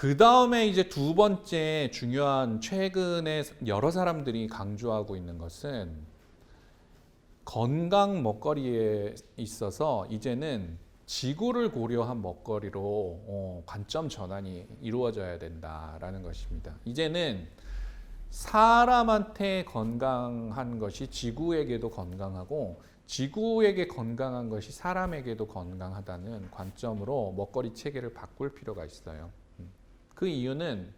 그 다음에 이제 두 번째 중요한 최근에 여러 사람들이 강조하고 있는 것은 건강 먹거리에 있어서 이제는 지구를 고려한 먹거리로 관점 전환이 이루어져야 된다라는 것입니다. 이제는 사람한테 건강한 것이 지구에게도 건강하고 지구에게 건강한 것이 사람에게도 건강하다는 관점으로 먹거리 체계를 바꿀 필요가 있어요. 그 이유는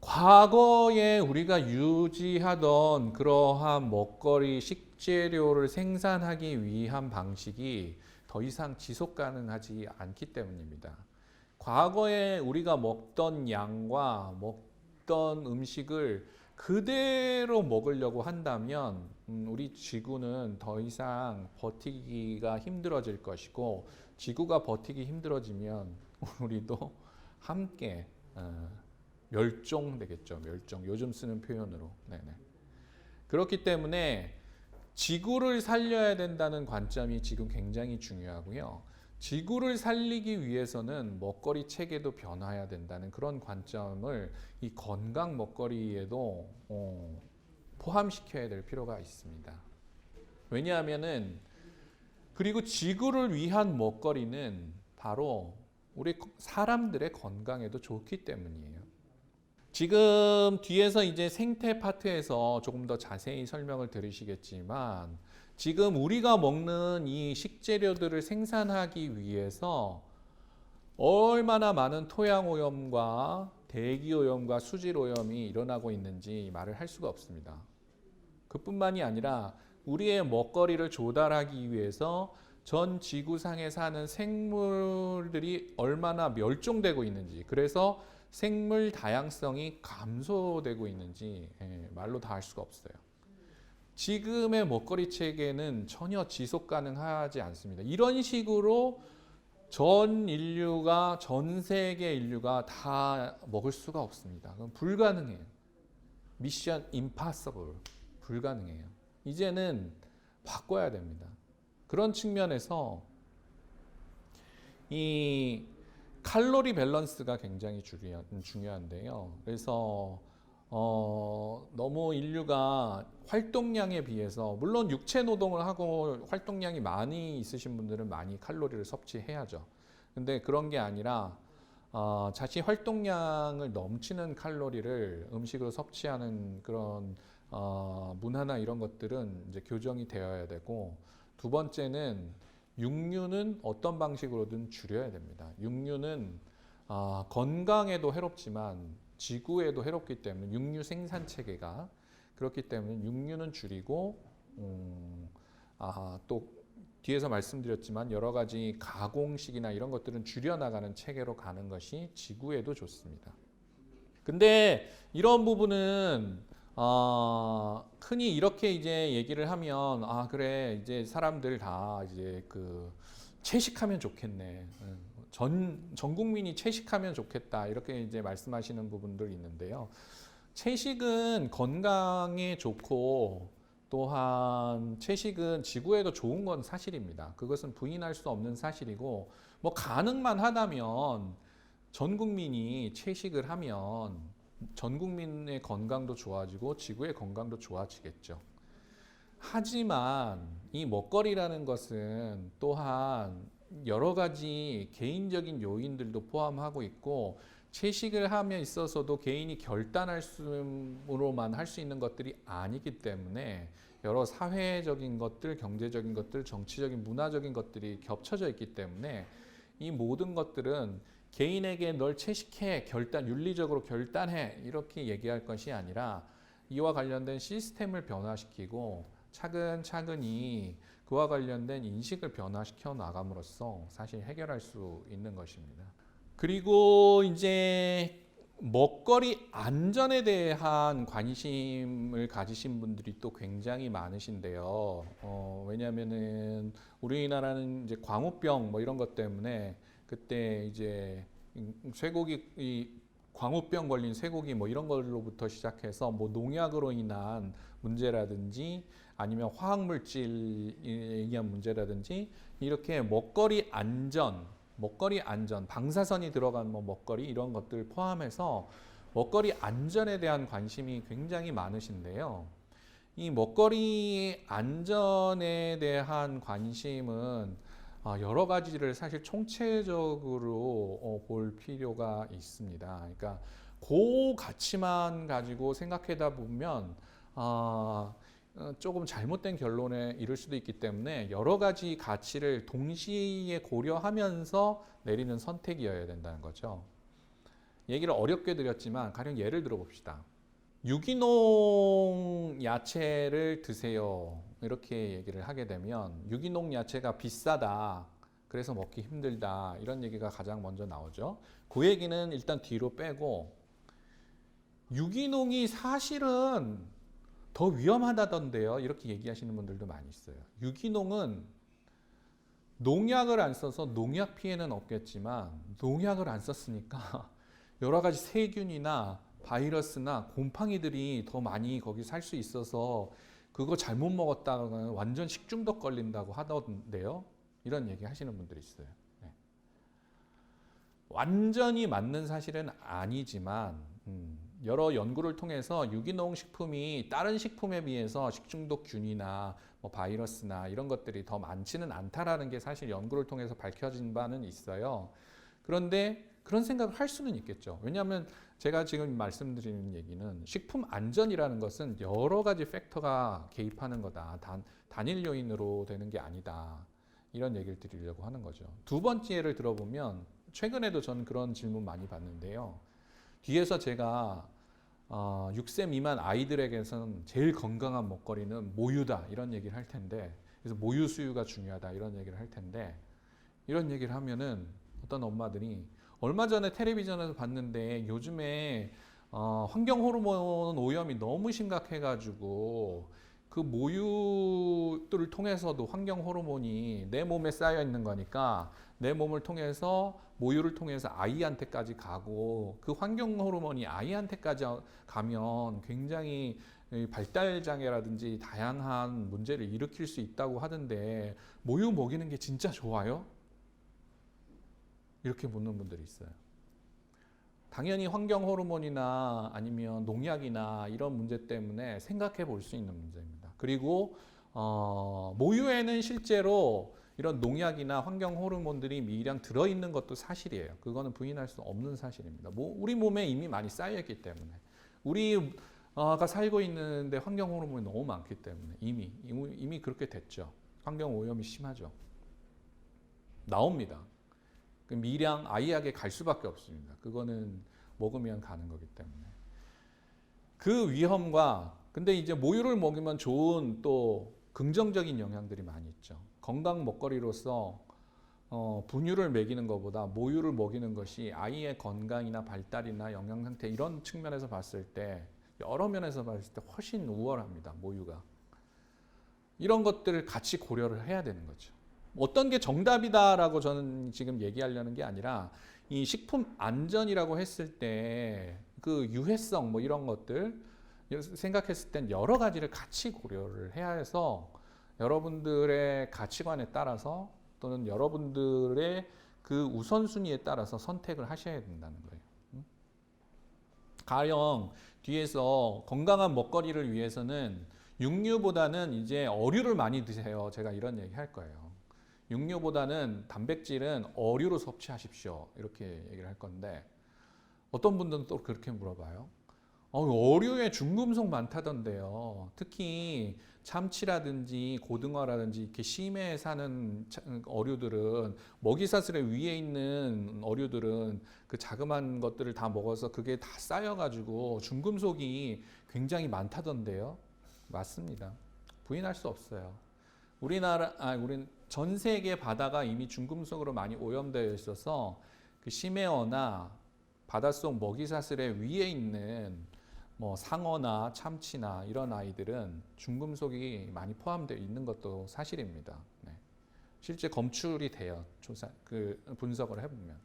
과거에 우리가 유지하던 그러한 먹거리 식재료를 생산하기 위한 방식이 더 이상 지속 가능하지 않기 때문입니다. 과거에 우리가 먹던 양과 먹던 음식을 그대로 먹으려고 한다면 우리 지구는 더 이상 버티기가 힘들어질 것이고, 지구가 버티기 힘들어지면 우리도 함께 멸종되겠죠. 멸종. 요즘 쓰는 표현으로. 네네. 그렇기 때문에 지구를 살려야 된다는 관점이 지금 굉장히 중요하고요. 지구를 살리기 위해서는 먹거리 체계도 변화해야 된다는 그런 관점을 이 건강 먹거리에도 포함시켜야 될 필요가 있습니다. 왜냐하면은, 그리고 지구를 위한 먹거리는 바로 우리 사람들의 건강에도 좋기 때문이에요. 지금 뒤에서 이제 생태 파트에서 조금 더 자세히 설명을 들으시겠지만, 지금 우리가 먹는 이 식재료들을 생산하기 위해서 얼마나 많은 토양 오염과 대기 오염과 수질 오염이 일어나고 있는지 말을 할 수가 없습니다. 그뿐만이 아니라 우리의 먹거리를 조달하기 위해서 전 지구상에 사는 생물들이 얼마나 멸종되고 있는지, 그래서 생물 다양성이 감소되고 있는지 말로 다 할 수가 없어요. 지금의 먹거리 체계는 전혀 지속 가능하지 않습니다. 이런 식으로 전 인류가, 전 세계 인류가 다 먹을 수가 없습니다. 그건 불가능해요. 미션 임파서블. 불가능해요. 이제는 바꿔야 됩니다. 그런 측면에서 이 칼로리 밸런스가 굉장히 중요한데요. 그래서 너무 인류가 활동량에 비해서, 물론 육체 노동을 하고 활동량이 많이 있으신 분들은 많이 칼로리를 섭취해야죠. 근데 그런 게 아니라 자신 활동량을 넘치는 칼로리를 음식으로 섭취하는 그런 문화나 이런 것들은 이제 교정이 되어야 되고, 두 번째는 육류는 어떤 방식으로든 줄여야 됩니다. 육류는 건강에도 해롭지만 지구에도 해롭기 때문에, 육류 생산 체계가 그렇기 때문에 육류는 줄이고, 또 뒤에서 말씀드렸지만 여러 가지 가공식이나 이런 것들은 줄여나가는 체계로 가는 것이 지구에도 좋습니다. 근데 이런 부분은 흔히 이렇게 이제 얘기를 하면, 그래, 이제 사람들 다 이제 채식하면 좋겠네. 전 국민이 채식하면 좋겠다. 이렇게 이제 말씀하시는 부분들이 있는데요. 채식은 건강에 좋고, 또한 채식은 지구에도 좋은 건 사실입니다. 그것은 부인할 수 없는 사실이고, 뭐 가능만 하다면 전 국민이 채식을 하면 전 국민의 건강도 좋아지고 지구의 건강도 좋아지겠죠. 하지만 이 먹거리라는 것은 또한 여러 가지 개인적인 요인들도 포함하고 있고, 채식을 함에 있어서도 개인이 결단할 수로만 할 수 있는 것들이 아니기 때문에 여러 사회적인 것들, 경제적인 것들, 정치적인, 문화적인 것들이 겹쳐져 있기 때문에 이 모든 것들은 개인에게 널 채식해, 윤리적으로 결단해, 이렇게 얘기할 것이 아니라 이와 관련된 시스템을 변화시키고 차근차근히 그와 관련된 인식을 변화시켜 나감으로써 사실 해결할 수 있는 것입니다. 그리고 이제 먹거리 안전에 대한 관심을 가지신 분들이 또 굉장히 많으신데요. 왜냐하면은 우리나라는 이제 광우병 뭐 이런 것 때문에 그때 이제 쇠고기, 광우병 걸린 쇠고기 뭐 이런 걸로부터 시작해서 뭐 농약으로 인한 문제라든지 아니면 화학물질에 의한 문제라든지, 이렇게 먹거리 안전, 먹거리 안전, 방사선이 들어간 뭐 먹거리 이런 것들 포함해서 먹거리 안전에 대한 관심이 굉장히 많으신데요. 이 먹거리 안전에 대한 관심은 여러 가지를 사실 총체적으로 볼 필요가 있습니다. 그러니까 그 가치만 가지고 생각하다 보면 조금 잘못된 결론에 이를 수도 있기 때문에 여러 가지 가치를 동시에 고려하면서 내리는 선택이어야 된다는 거죠. 얘기를 어렵게 드렸지만 가령 예를 들어 봅시다. 유기농 야채를 드세요. 이렇게 얘기를 하게 되면 유기농 야채가 비싸다. 그래서 먹기 힘들다. 이런 얘기가 가장 먼저 나오죠. 그 얘기는 일단 뒤로 빼고 유기농이 사실은 더 위험하다던데요. 이렇게 얘기하시는 분들도 많이 있어요. 유기농은 농약을 안 써서 농약 피해는 없겠지만 농약을 안 썼으니까 여러 가지 세균이나 바이러스나 곰팡이들이 더 많이 거기 살 수 있어서 그거 잘못 먹었다가 완전 식중독 걸린다고 하던데요. 이런 얘기 하시는 분들이 있어요. 네. 완전히 맞는 사실은 아니지만 여러 연구를 통해서 유기농 식품이 다른 식품에 비해서 식중독균이나 뭐 바이러스나 이런 것들이 더 많지는 않다라는 게 사실 연구를 통해서 밝혀진 바는 있어요. 그런데 그런 생각을 할 수는 있겠죠. 왜냐하면 제가 지금 말씀드리는 얘기는 식품 안전이라는 것은 여러 가지 팩터가 개입하는 거다. 단일 요인으로 되는 게 아니다. 이런 얘기를 드리려고 하는 거죠. 두 번째 예를 들어보면 최근에도 저는 그런 질문 많이 받는데요. 뒤에서 제가 6세 미만 아이들에게서는 제일 건강한 먹거리는 모유다. 이런 얘기를 할 텐데 그래서 모유 수유가 중요하다. 이런 얘기를 할 텐데 이런 얘기를 하면은 어떤 엄마들이 얼마 전에 텔레비전에서 봤는데 요즘에 환경 호르몬 오염이 너무 심각해가지고 그 모유들을 통해서도 환경 호르몬이 내 몸에 쌓여 있는 거니까 내 몸을 통해서 모유를 통해서 아이한테까지 가고 그 환경 호르몬이 아이한테까지 가면 굉장히 발달 장애라든지 다양한 문제를 일으킬 수 있다고 하던데 모유 먹이는 게 진짜 좋아요? 이렇게 묻는 분들이 있어요. 당연히 환경 호르몬이나 아니면 농약이나 이런 문제 때문에 생각해 볼 수 있는 문제입니다. 그리고 모유에는 실제로 이런 농약이나 환경 호르몬들이 미량 들어있는 것도 사실이에요. 그거는 부인할 수 없는 사실입니다. 우리 몸에 이미 많이 쌓여있기 때문에 우리가 살고 있는데 환경 호르몬이 너무 많기 때문에 이미 그렇게 됐죠. 환경 오염이 심하죠. 나옵니다. 미량 아이에게 갈 수밖에 없습니다. 그거는 먹으면 가는 거기 때문에. 그 위험과 근데 이제 모유를 먹이면 좋은 또 긍정적인 영향들이 많이 있죠. 건강 먹거리로서 분유를 먹이는 것보다 모유를 먹이는 것이 아이의 건강이나 발달이나 영양 상태 이런 측면에서 봤을 때 여러 면에서 봤을 때 훨씬 우월합니다. 모유가. 이런 것들을 같이 고려를 해야 되는 거죠. 어떤 게 정답이다라고 저는 지금 얘기하려는 게 아니라 이 식품 안전이라고 했을 때 그 유해성 뭐 이런 것들 생각했을 땐 여러 가지를 같이 고려를 해야 해서 여러분들의 가치관에 따라서 또는 여러분들의 그 우선순위에 따라서 선택을 하셔야 된다는 거예요. 가령 뒤에서 건강한 먹거리를 위해서는 육류보다는 이제 어류를 많이 드세요. 제가 이런 얘기 할 거예요. 육류보다는 단백질은 어류로 섭취하십시오. 이렇게 얘기를 할 건데 어떤 분들은 또 그렇게 물어봐요. 어류에 중금속 많다던데요. 특히 참치라든지 고등어라든지 이렇게 심해에 사는 어류들은 먹이사슬에 위에 있는 어류들은 그 자그마한 것들을 다 먹어서 그게 다 쌓여가지고 중금속이 굉장히 많다던데요. 맞습니다. 부인할 수 없어요. 우린 전 세계 바다가 이미 중금속으로 많이 오염되어 있어서 그 심해어나 바닷속 먹이사슬에 위에 있는 뭐 상어나 참치나 이런 아이들은 중금속이 많이 포함되어 있는 것도 사실입니다. 네. 실제 검출이 돼요. 분석을 해보면.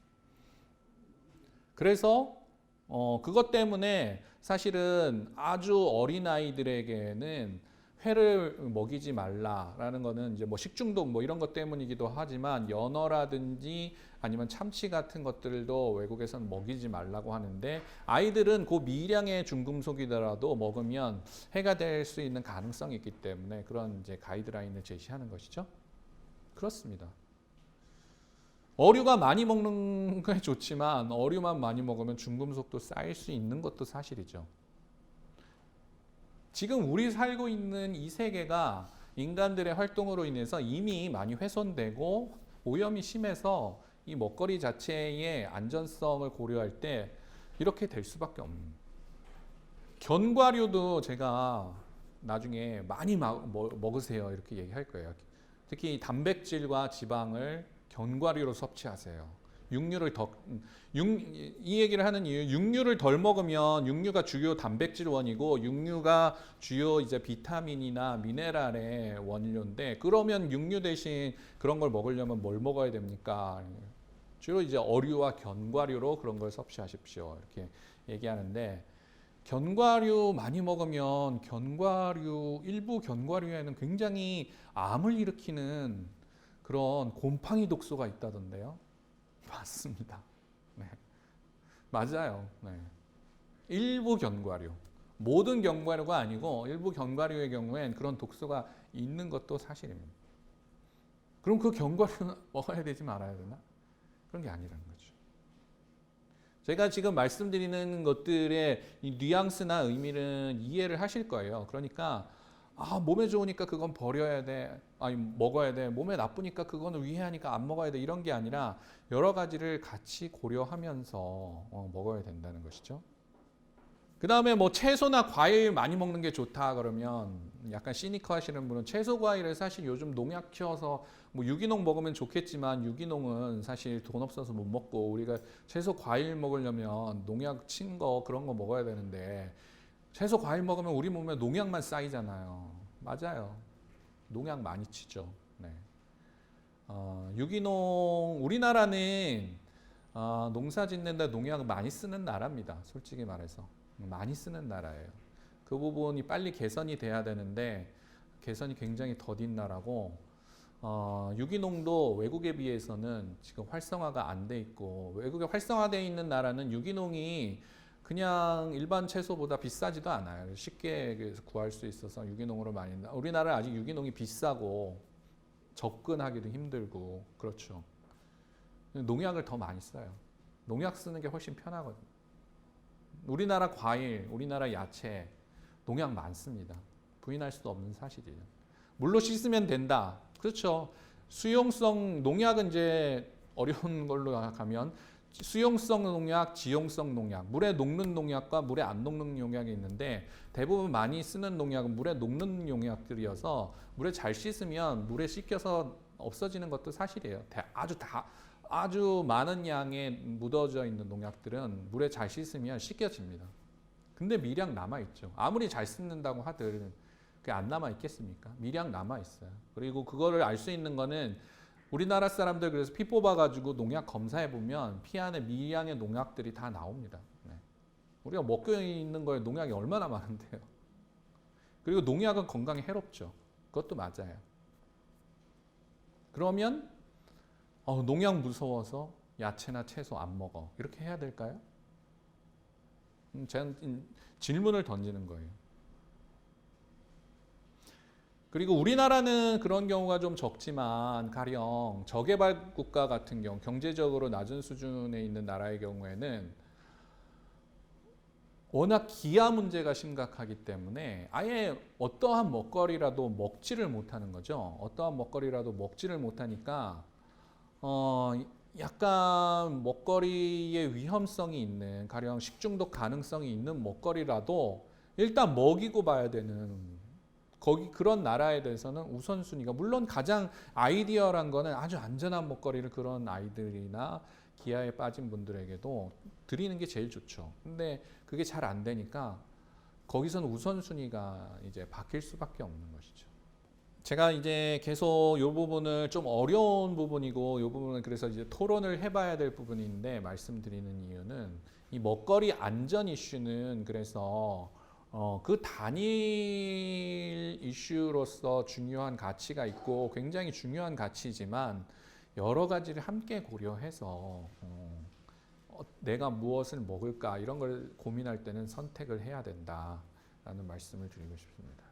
그래서 그것 때문에 사실은 아주 어린 아이들에게는 회를 먹이지 말라라는 거는 이제 뭐 식중독 뭐 이런 것 때문이기도 하지만 연어라든지 아니면 참치 같은 것들도 외국에서는 먹이지 말라고 하는데 아이들은 그 미량의 중금속이더라도 먹으면 해가 될 수 있는 가능성이 있기 때문에 그런 이제 가이드라인을 제시하는 것이죠. 그렇습니다. 어류가 많이 먹는 게 좋지만 어류만 많이 먹으면 중금속도 쌓일 수 있는 것도 사실이죠. 지금 우리 살고 있는 이 세계가 인간들의 활동으로 인해서 이미 많이 훼손되고 오염이 심해서 이 먹거리 자체의 안전성을 고려할 때 이렇게 될 수밖에 없는. 견과류도 제가 나중에 많이 먹으세요 이렇게 얘기할 거예요. 특히 단백질과 지방을 견과류로 섭취하세요. 이 얘기를 하는 이유, 육류를 덜 먹으면 육류가 주요 단백질 원이고 육류가 주요 이제 비타민이나 미네랄의 원료인데 그러면 육류 대신 그런 걸 먹으려면 뭘 먹어야 됩니까? 주로 이제 어류와 견과류로 그런 걸 섭취하십시오. 이렇게 얘기하는데 견과류 많이 먹으면 일부 견과류에는 굉장히 암을 일으키는 그런 곰팡이 독소가 있다던데요. 맞습니다. 네. 맞아요. 네. 일부 견과류. 모든 견과류가 아니고 일부 견과류의 경우엔 그런 독소가 있는 것도 사실입니다. 그럼 그 견과류는 먹어야 되지 말아야 되나? 그런 게 아니라는 거죠. 제가 지금 말씀드리는 것들의 이 뉘앙스나 의미는 이해를 하실 거예요. 그러니까 몸에 좋으니까 그건 버려야 돼. 아니 먹어야 돼. 몸에 나쁘니까 그거는 위해하니까 안 먹어야 돼. 이런 게 아니라 여러 가지를 같이 고려하면서 먹어야 된다는 것이죠. 그 다음에 뭐 채소나 과일 많이 먹는 게 좋다 그러면 약간 시니커 하시는 분은 채소 과일을 사실 요즘 농약 키워서 뭐 유기농 먹으면 좋겠지만 유기농은 사실 돈 없어서 못 먹고 우리가 채소 과일 먹으려면 농약 친 거 그런 거 먹어야 되는데 채소 과일 먹으면 우리 몸에 농약만 쌓이잖아요. 맞아요. 농약 많이 치죠. 네. 유기농 우리나라는 농사 짓는데 농약 많이 쓰는 나라입니다. 솔직히 말해서 많이 쓰는 나라예요. 그 부분이 빨리 개선이 돼야 되는데 개선이 굉장히 더딘 나라고 유기농도 외국에 비해서는 지금 활성화가 안 돼 있고 외국에 활성화되어 있는 나라는 유기농이 그냥 일반 채소보다 비싸지도 않아요. 쉽게 구할 수 있어서 유기농으로 많이. 우리나라는 아직 유기농이 비싸고 접근하기도 힘들고 그렇죠. 농약을 더 많이 써요. 농약 쓰는 게 훨씬 편하거든요. 우리나라 과일, 우리나라 야채 농약 많습니다. 부인할 수도 없는 사실이에요. 물로 씻으면 된다. 그렇죠. 수용성 농약은 이제 어려운 걸로 가면 수용성 농약, 지용성 농약, 물에 녹는 농약과 물에 안 녹는 농약이 있는데 대부분 많이 쓰는 농약은 물에 녹는 농약들이어서 물에 잘 씻으면 물에 씻겨서 없어지는 것도 사실이에요. 아주 많은 양에 묻어져 있는 농약들은 물에 잘 씻으면 씻겨집니다. 근데 미량 남아있죠. 아무리 잘 씻는다고 하들 그게 안 남아있겠습니까? 미량 남아있어요. 그리고 그거를 알 수 있는 거는 우리나라 사람들 그래서 피 뽑아가지고 농약 검사해보면 피 안에 미량의 농약들이 다 나옵니다. 네. 우리가 먹고 있는 거에 농약이 얼마나 많은데요. 그리고 농약은 건강에 해롭죠. 그것도 맞아요. 그러면 농약 무서워서 야채나 채소 안 먹어. 이렇게 해야 될까요? 제가 질문을 던지는 거예요. 그리고 우리나라는 그런 경우가 좀 적지만 가령 저개발 국가 같은 경우 경제적으로 낮은 수준에 있는 나라의 경우에는 워낙 기아 문제가 심각하기 때문에 아예 어떠한 먹거리라도 먹지를 못하는 거죠. 어떠한 먹거리라도 먹지를 못하니까 약간 먹거리의 위험성이 있는 가령 식중독 가능성이 있는 먹거리라도 일단 먹이고 봐야 되는 그런 나라에 대해서는 우선순위가 물론 가장 아이디어란 거는 아주 안전한 먹거리를 그런 아이들이나 기아에 빠진 분들에게도 드리는 게 제일 좋죠. 근데 그게 잘 안 되니까 거기서는 우선순위가 이제 바뀔 수밖에 없는 것이죠. 제가 이제 계속 이 부분을 좀 어려운 부분이고 이 부분은 그래서 이제 토론을 해봐야 될 부분인데 말씀드리는 이유는 이 먹거리 안전 이슈는 그래서 그 단일 이슈로서 중요한 가치가 있고 굉장히 중요한 가치지만 여러 가지를 함께 고려해서 내가 무엇을 먹을까 이런 걸 고민할 때는 선택을 해야 된다라는 말씀을 드리고 싶습니다.